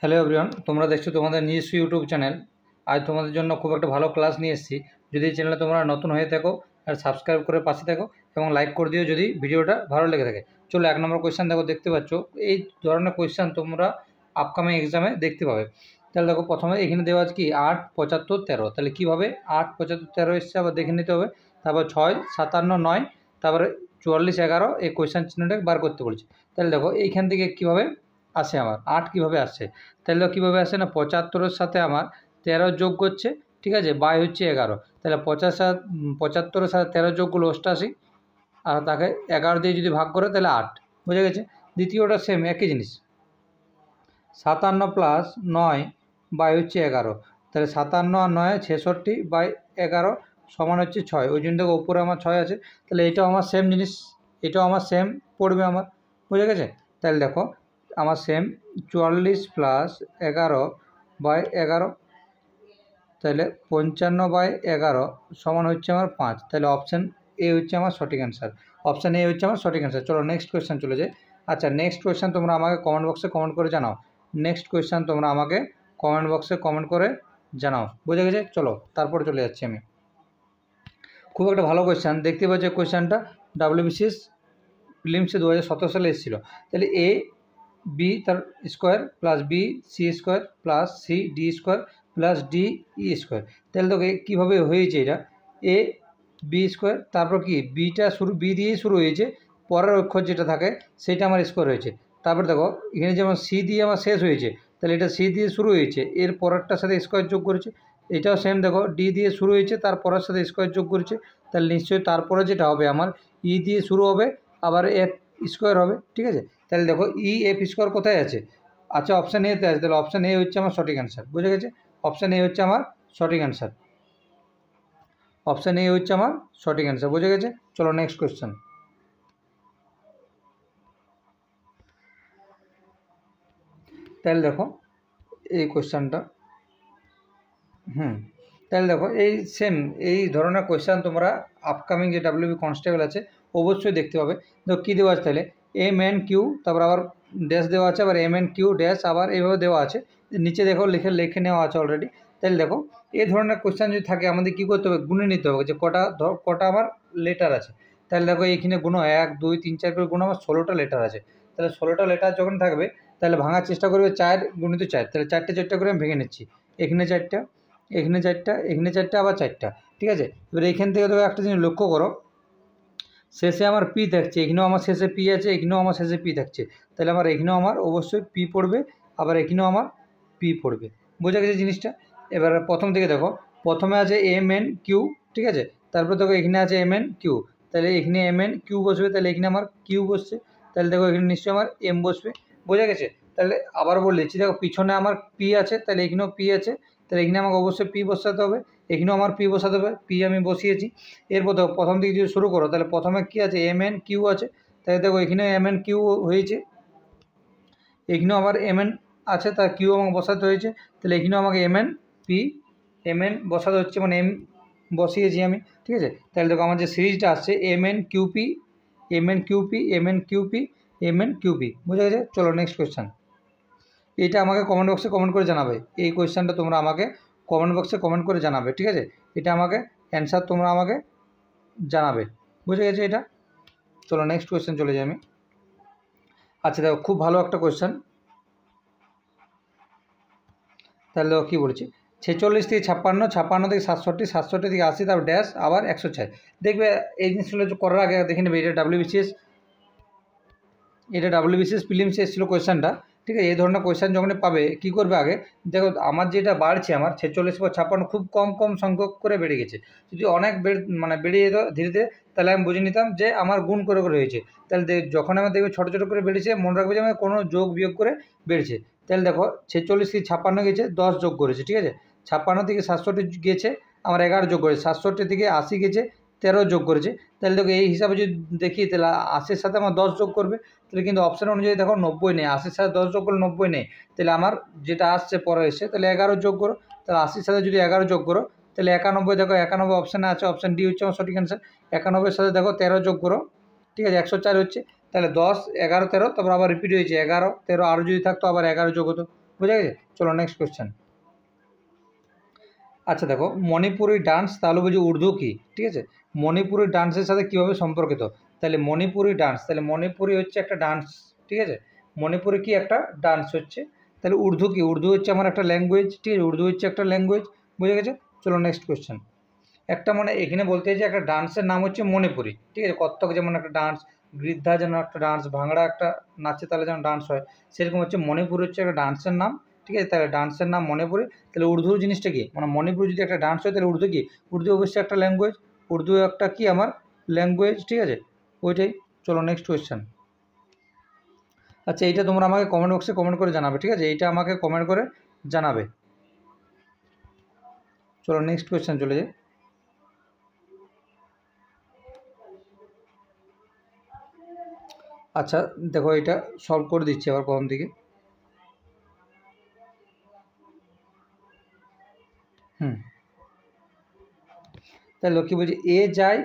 Hello everyone, তোমরা দেখছো তোমাদের নিজস্ব ইউটিউব চ্যানেল। আজ তোমাদের জন্য খুব একটা ভালো ক্লাস নিয়ে এসেছি। যদি এই চ্যানেলে তোমরা নতুন হয়ে থাকো আর সাবস্ক্রাইব করে পাশে থাকো এবং লাইক করে দিও যদি ভিডিওটা ভালো লেগে থাকে। চলো 1 নম্বর কোয়েশ্চেন দেখো, দেখতে পাচ্ছ এই ধরনের কোয়েশ্চেন তোমরা আপকামিং এক্সামে দেখতে পাবে। তাহলে দেখো প্রথমে এখানে দেওয়া আছে কি 8, 75, 13। তাহলে কীভাবে 8, 75, 13 এসছে আবার দেখে নিতে হবে। তারপর 6, 57, 9, তারপরে 44, 11 এই কোয়েশ্চেন চিহ্নটাকে বার করতে বলছি। তাহলে দেখো এইখান থেকে কীভাবে আসে আমার 8 কীভাবে আসছে। তাহলে কীভাবে আসে না, 75-এর সাথে আমার 13 যোগ করছে, ঠিক আছে, বাই হচ্ছে 11। তাহলে 75-এর সাথে 13 যোগ করলে 88, আর তাকে 11 দিয়ে যদি ভাগ করে তাহলে 8। বুঝে গেছে। দ্বিতীয়টা সেম একই জিনিস, 57 প্লাস 9 বাই হচ্ছে 11। তাহলে 57 আর 9 66 বাই 11 সমান হচ্ছে 6। ওই জন্য দেখো উপরে আমার 6 আছে। তাহলে এটাও আমার সেম জিনিস, এটাও আমার সেম পড়বে আমার। বুঝে গেছে। তাহলে দেখো আমার সেম 44 প্লাস 11 বাই 11, তাহলে 55 বাই 11 সমান হচ্ছে আমার 5। তাহলে অপশান এ হচ্ছে আমার সঠিক অ্যান্সার। অপশান এ হচ্ছে আমার সঠিক অ্যান্সার। চলো নেক্সট কোয়েশ্চেন চলে যাই। আচ্ছা, নেক্সট কোয়েশ্চেন তোমরা আমাকে কমেন্ট বক্সে কমেন্ট করে জানাও। নেক্সট কোয়েশ্চেন তোমরা আমাকে কমেন্ট বক্সে কমেন্ট করে জানাও। বুঝে গেছে। চলো তারপরে চলে যাচ্ছি আমি। খুব একটা ভালো কোয়েশ্চেন দেখতে পাচ্ছি। কোয়েশ্চেনটা WBCS প্রিলিমসে 2017 সালে এসেছিলো। তাহলে এ বি তার square plus B C square plus C D square plus D E square. তাহলে তোকে কীভাবে হয়েছে এটা, এ বি স্কোয়ার, তারপর কি বিটা শুরু বি দিয়েই শুরু হয়েছে, পরের অক্ষর যেটা থাকে সেটা আমার স্কোয়ার হয়েছে। তারপর দেখো এখানে যেমন সি দিয়ে আমার শেষ হয়েছে, তাহলে এটা সি দিয়ে শুরু হয়েছে, এর পরেরটার সাথে স্কোয়ার যোগ করেছে। এটাও সেম, দেখো ডি দিয়ে শুরু হয়েছে, তার পরের সাথে স্কোয়ার যোগ করেছে। তাহলে নিশ্চয়ই তারপরে যেটা হবে আমার ই দিয়ে শুরু হবে, আবার এফ স্কোয়ার হবে। ঠিক আছে। তাহলে দেখো ই এফ স্কোয়ার কোথায় আছে, আচ্ছা অপশান এতে আছে। তাহলে অপশান এ হচ্ছে আমার সঠিক অ্যান্সার। বুঝে গেছে। অপশান এ হচ্ছে আমার সঠিক অ্যান্সার। অপশান এ হচ্ছে আমার সঠিক অ্যান্সার। বুঝে গেছে। চলো নেক্সট কোয়েশ্চেন। তাহলে দেখো এই কোয়েশ্চেনটা, তাহলে দেখো এই সেম এই ধরনের কোয়েশ্চেন তোমরা আপকামিং যে WB কনস্টেবল আছে অবশ্যই দেখতে পাবে। দেখো কী দেওয়া আছে, তাহলে এম এন কিউ, তারপর আবার ড্যাশ দেওয়া আছে, আবার এম এন কিউ ড্যাশ, আবার এইভাবে দেওয়া আছে। নিচে দেখো লিখে নেওয়া আছে অলরেডি। তাহলে দেখো এই ধরনের কোয়েশ্চেন যদি থাকে আমাদের কী করতে হবে, গুনে নিতে হবে যে কটা আমার লেটার আছে। তাহলে দেখো এইখানে গুণ 1 2 3 4 করে গুণ আমার 16টা লেটার আছে। তাহলে 16টা লেটার যখন থাকবে তাহলে ভাঙার চেষ্টা করবে 4 গুণিত 4। তাহলে 4টে 4টে করে আমি ভেঙে নিচ্ছি। এখানে 4টা, এখানে 4টা, এখানে 4টা, আবার 4টা। ঠিক আছে। এবার এইখান থেকে দেখো একটা জিনিস লক্ষ্য করো, শেষে আমার পি থাকছে, এখানেও আমার শেষে পি আছে, এখানেও আমার শেষে পি থাকছে। তাহলে আমার এখানেও আমার অবশ্যই পি পড়বে, আবার এখানেও আমার পি পড়বে। বোঝা গেছে জিনিসটা। এবার প্রথম থেকে দেখো, প্রথমে আছে এম এন কিউ, ঠিক আছে, তারপর দেখো এখানে আছে এম এন কিউ, তাহলে এখানে এম এন কিউ বসবে, তাহলে এখানে আমার কিউ বসছে, তাহলে দেখো এখানে নিশ্চয়ই আমার এম বসবে। বোঝা গেছে। তাহলে আবার বলেছি, দেখো পিছনে আমার পি আছে, তাহলে এখানেও পি আছে, তাহলে এখানে আমাকে অবশ্যই পি বসাতে হবে, এখানেও আমার পি বসাতে হবে, পি আমি বসিয়েছি। এরপর দেখো প্রথম দিকে যদি শুরু করো, তাহলে প্রথমে কী আছে, এম এন কিউ আছে, তাহলে দেখো এখানেও এম এন কিউ হয়েছে, এখানেও আবার এম এন আছে, তার কিউ আমাকে বসাতে হয়েছে, তাহলে এখানেও আমাকে M N P M N বসাতে হচ্ছে, মানে এম বসিয়েছি আমি। ঠিক আছে। তাহলে দেখো আমার যে সিরিজটা আসছে M N QP, M N QP, M N QP, M N QP. বুঝা গেছে। চলো নেক্সট কোয়েশ্চেন। এটা আমাকে কমেন্ট বক্সে কমেন্ট করে জানাবে। এই কোয়েশ্চেনটা তোমরা আমাকে কমেন্ট বক্সে কমেন্ট করে জানাবে। ঠিক আছে। এটা আমাকে অ্যান্সার তোমরা আমাকে জানাবে। বুঝে গেছে এটা। চলো নেক্সট কোয়েশ্চেন চলে যাই আমি। আচ্ছা দেখো খুব ভালো একটা কোয়েশ্চেন। তাহলে দেখো কী বলছি, 46 থেকে 56, 56 থেকে 67, 67 থেকে 80, তারপর ড্যাশ, আবার 106। দেখবে এই জিনিসগুলো করার আগে দেখে নেবে এটা WBCS প্রিলিমসে এসেছিলো কোয়েশ্চেনটা। ঠিক আছে। এই ধরনের কোয়েশ্চেন যখন পাবে কী করবে, আগে দেখো আমার যেটা বাড়ছে, আমার 46 বা 56 খুব কম সংখ্যক করে বেড়ে গেছে। যদি অনেক বেড়ে যেত ধীরে ধীরে, তাহলে আমি বুঝে নিতাম যে আমার গুণ করে হয়েছে। তাহলে যখন আমার দেখবে ছোটো ছোটো করে বেড়েছে, মনে রাখবে যে আমার কোনো যোগ বিয়োগ করে বেড়েছে। তাহলে দেখো 46 থেকে 56 গেছে, 10 যোগ করেছে। ঠিক আছে। 56 থেকে 67 গেছে, আমার 11 যোগ করেছে। 67 থেকে 80 গেছে, 13 যোগ করেছে। তাহলে দেখো এই হিসাবে যদি দেখি, তাহলে 80-র সাথে আমার 10 যোগ করবে, তাহলে কিন্তু অপশান অনুযায়ী দেখো 90 নেই, 80-র সাথে 10 যোগ করলে 90 নেই। তাহলে আমার যেটা আসছে পরে এসে, তাহলে 11 যোগ করো, তাহলে 80-র সাথে যদি 11 যোগ করো, তাহলে 91। দেখো 91 অপশানে আছে, অপশান ডি হচ্ছে আমার সঠিক অ্যান্সার। 91-এর সাথে দেখো 13 যোগ করো, ঠিক আছে, 104 হচ্ছে। তাহলে 10 11 13, তারপর আবার রিপিট হয়েছে 11 13, আরও যদি থাকতো আবার 11 যোগ হতো। বুঝা গেছে। চলো নেক্সট কোয়েশ্চেন। আচ্ছা দেখো, মণিপুরি ডান্স তাহলে বলছি উর্দু কি, ঠিক আছে। মণিপুরি ডান্সের সাথে কীভাবে সম্পর্কিত, তাহলে মণিপুরি ডান্স, তাহলে মণিপুরি হচ্ছে একটা ডান্স, ঠিক আছে। মণিপুরি কি একটা ডান্স হচ্ছে, তাহলে উর্দু কি, উর্দু হচ্ছে আমার একটা ল্যাঙ্গুয়েজ, ঠিক আছে, উর্দু হচ্ছে একটা ল্যাঙ্গুয়েজ, বুঝে গেছে। চলো নেক্সট কোয়েশ্চেন। একটা মানে এখানে বলতে যে একটা ডান্সের নাম হচ্ছে মণিপুরি, ঠিক আছে। কত্থক যেমন একটা ডান্স, গৃদ্ধা যেন একটা ডান্স, ভাংড়া একটা নাচে তাহলে যেমন ডান্স হয়, সেরকম হচ্ছে মণিপুরি হচ্ছে একটা ডান্সের নাম, ঠিক আছে। তাহলে ডান্সের নাম মণিপুরি। তাহলে উর্দু জিনিসটা কি, মানে মণিপুরি যদি একটা ডান্স হয় তাহলে উর্দু কি, উর্দু অবশ্যই একটা ল্যাঙ্গুয়েজ, উর্দু একটা কি আমার ল্যাঙ্গুয়েজ, ঠিক আছে, ওইটাই। চলো নেক্সট কোয়েশ্চেন। আচ্ছা এইটা তোমরা আমাকে কমেন্ট বক্সে কমেন্ট করে জানাবে, ঠিক আছে, এইটা আমাকে কমেন্ট করে জানাবে। চলো নেক্সট কোয়েশ্চেন চলে যাই। আচ্ছা দেখো এটা সলভ করে দিচ্ছি আবার প্রথম থেকে। তাহলে লক্ষ্মী বলছি এ যায়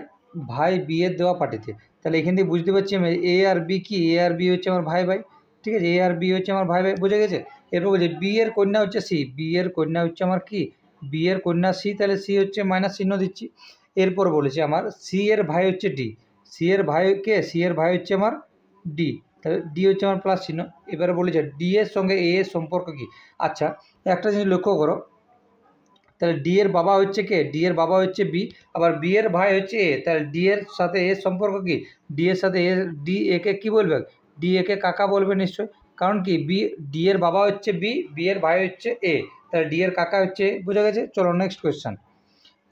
ভাই বিয়ের দেওয়া পার্টিতে, তাহলে এখান থেকে বুঝতে পারছি আমি এ আর বি কি, এ আর বি হচ্ছে আমার ভাই ভাই, ঠিক আছে, এ আর বি হচ্ছে আমার ভাই ভাই, বুঝে গেছে। এরপর বলছে বি এর কন্যা হচ্ছে সি, বি এর কন্যা হচ্ছে আমার কি, বি এর কন্যা সি, তাহলে সি হচ্ছে মাইনাস চিহ্ন দিচ্ছি। এরপর বলেছে আমার সি এর ভাই হচ্ছে ডি, সি এর ভাই কে, সি এর ভাই হচ্ছে আমার ডি, তাহলে ডি হচ্ছে আমার প্লাস চিহ্ন। এবারে বলেছে ডি এর সঙ্গে এ এর সম্পর্ক কি। আচ্ছা একটা জিনিস লক্ষ্য করো, তাহলে ডি এর বাবা হচ্ছে কে, ডি এর বাবা হচ্ছে বি, আবার বি এর ভাই হচ্ছে এ, তাহলে ডি এর সাথে এর সম্পর্ক কি, ডি এর সাথে এ, ডি একে কী বলবে, ডি একে কাকা বলবে নিশ্চয়ই, কারণ কি বি, ডি এর বাবা হচ্ছে বি, বি এর ভাই হচ্ছে এ, তাহলে ডি এর কাকা হচ্ছে এ, বোঝা গেছে। চলো নেক্সট কোয়েশ্চেন।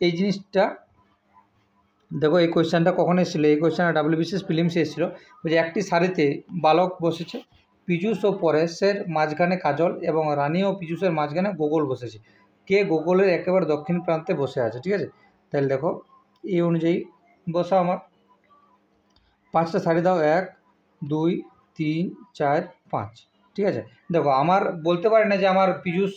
এই জিনিসটা দেখো, এই কোয়েশ্চেনটা কখন এসেছিলো, এই কোয়েশ্চেনটা ডাব্লিউবিসিএস ফিলিমসে এসেছিলো। বলছে একটি শাড়িতে বালক বসেছে, পীযূষ ও পরেশের মাঝখানে কাজল এবং রানী ও পীযূষের মাঝখানে গোগল বসেছে, কে গোগলের একেবারে দক্ষিণ প্রান্তে বসে আছে, ঠিক আছে। তাহলে দেখো এই অনুযায়ী বসা আমার 5টা শাড়ি দাও, 1 2 3 4 5, ঠিক আছে। দেখো আমার বলতে পারি না যে আমার পীযূষ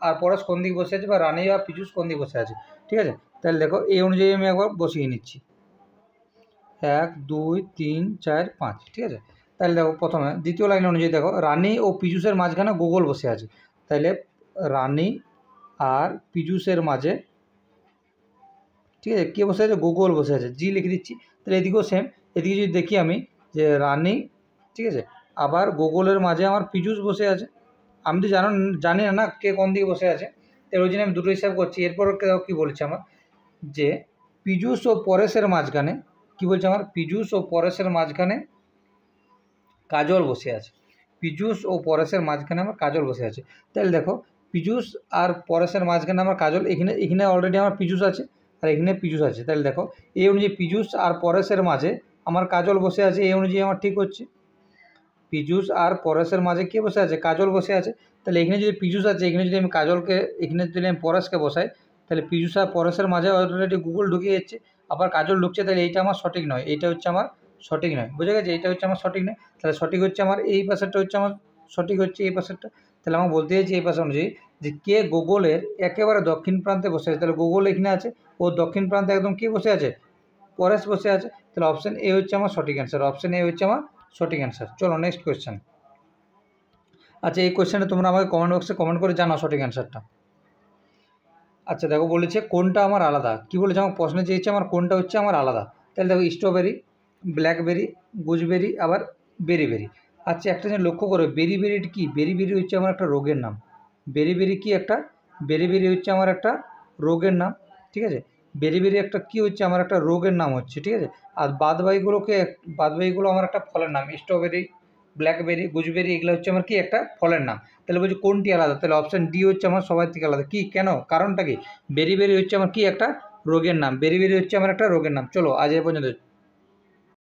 আর পরেশ কোন দিকে বসে আছে বা রানী আর পীযূষ কোন দিকে বসে আছে, ঠিক আছে। তাহলে দেখো এই অনুযায়ী আমি একবার বসিয়ে নিচ্ছি 1 2 3 4 5, ঠিক আছে। তাহলে দেখো প্রথমে দ্বিতীয় লাইন অনুযায়ী দেখো রানী ও পীযূষের মাঝখানে গোগল বসে আছে, তাহলে রানী আর পীযূষের মাঝে, ঠিক আছে, কে বসে আছে, গোগল বসে আছে, জি লিখে দিচ্ছি। তাহলে এদিকেও সেম, এদিকে যদি দেখি আমি যে রানী, ঠিক আছে, আবার গোগলের মাঝে আমার পীযূষ বসে আছে, আমি তো জানি না কে কোন দিকে বসে আছে, তাই ওই জন্য আমি দুটো হিসাব করছি। এরপর কী বলছে আমার যে পীযূষ ও পরেশের মাঝখানে, কি বলছে আমার পীযূষ ও পরেশের মাঝখানে কাজল বসে আছে, পীযূষ ও পরেশের মাঝখানে আমার কাজল বসে আছে। তাহলে দেখো পীযূষ আর পরেশের মাঝখানে আমার কাজল, এখানে এখানে অলরেডি আমার পীযূষ আছে আর এখানে পীযূষ আছে, তাহলে দেখো এই অনুযায়ী পীযূষ আর পরেশের মাঝে আমার কাজল বসে আছে, এই অনুযায়ী আমার ঠিক হচ্ছে। পীযূষ আর পরেশের মাঝে কে বসে আছে, কাজল বসে আছে, তাহলে এখানে যদি পীযূষ আছে, এখানে যদি আমি কাজলকে, এখানে যদি আমি পরেশকে বসাই, তাহলে পীযূষ আর পরেশের মাঝে অলরেডি গুগল ঢুকিয়ে যাচ্ছে, আবার কাজল ঢুকছে, তাহলে এইটা আমার সঠিক নয়, এইটা হচ্ছে আমার সঠিক নয়, বুঝে গেছে, এইটা হচ্ছে আমার সঠিক নয়। তাহলে সঠিক হচ্ছে আমার এই পাশেরটা হচ্ছে আমার সঠিক হচ্ছে এই পাশেরটা। তাহলে আমার বলতে চাইছি এই পাশে অনুযায়ী যে কে গোগলের একেবারে দক্ষিণ প্রান্তে বসে আছে, তাহলে গোগল এখানে আছে, ও দক্ষিণ প্রান্তে একদম কে বসে আছে, পরেশ বসে আছে, তাহলে অপশান এ হচ্ছে আমার সঠিক অ্যান্সার, অপশান এ হচ্ছে আমার সঠিক অ্যান্সার। চলো নেক্সট কোয়েশ্চেন। আচ্ছা এই কোয়েশ্চেনটা তোমরা আমাকে কমেন্ট বক্সে কমেন্ট করে জানাও সঠিক অ্যান্সারটা। আচ্ছা দেখো বলেছে কোনটা আমার আলাদা, কি বলেছে আমার প্রশ্নে চেয়েছে আমার কোনটা হচ্ছে আমার আলাদা, তাহলে দেখো স্ট্রবেরি, ব্ল্যাকবেরি, গুজবেরি, আবার বেরি। আচ্ছা একটা জিনিস লক্ষ্য করো, বেরি কি, বেরি হচ্ছে আমার একটা রোগের নাম, বেরি কি একটা, বেরি হচ্ছে আমার একটা রোগের নাম, ঠিক আছে। বেরি একটা কি হচ্ছে আমার একটা রোগের নাম হচ্ছে, ঠিক আছে। আর বাদবাকিগুলো আমার একটা ফলের নাম, স্ট্রবেরি, ব্ল্যাকবেরি, গুজবেরি, এগুলো হচ্ছে আমার কি একটা ফলের নাম। তাহলে বলছি কোনটি আলাদা, তাহলে অপশান ডি হচ্ছে আমার সবার থেকে আলাদা। কি কেন, কারণটা কি, বেরি হচ্ছে আমার কি একটা রোগের নাম, বেরি হচ্ছে আমার একটা রোগের নাম। চলো আজ এই পর্যন্ত।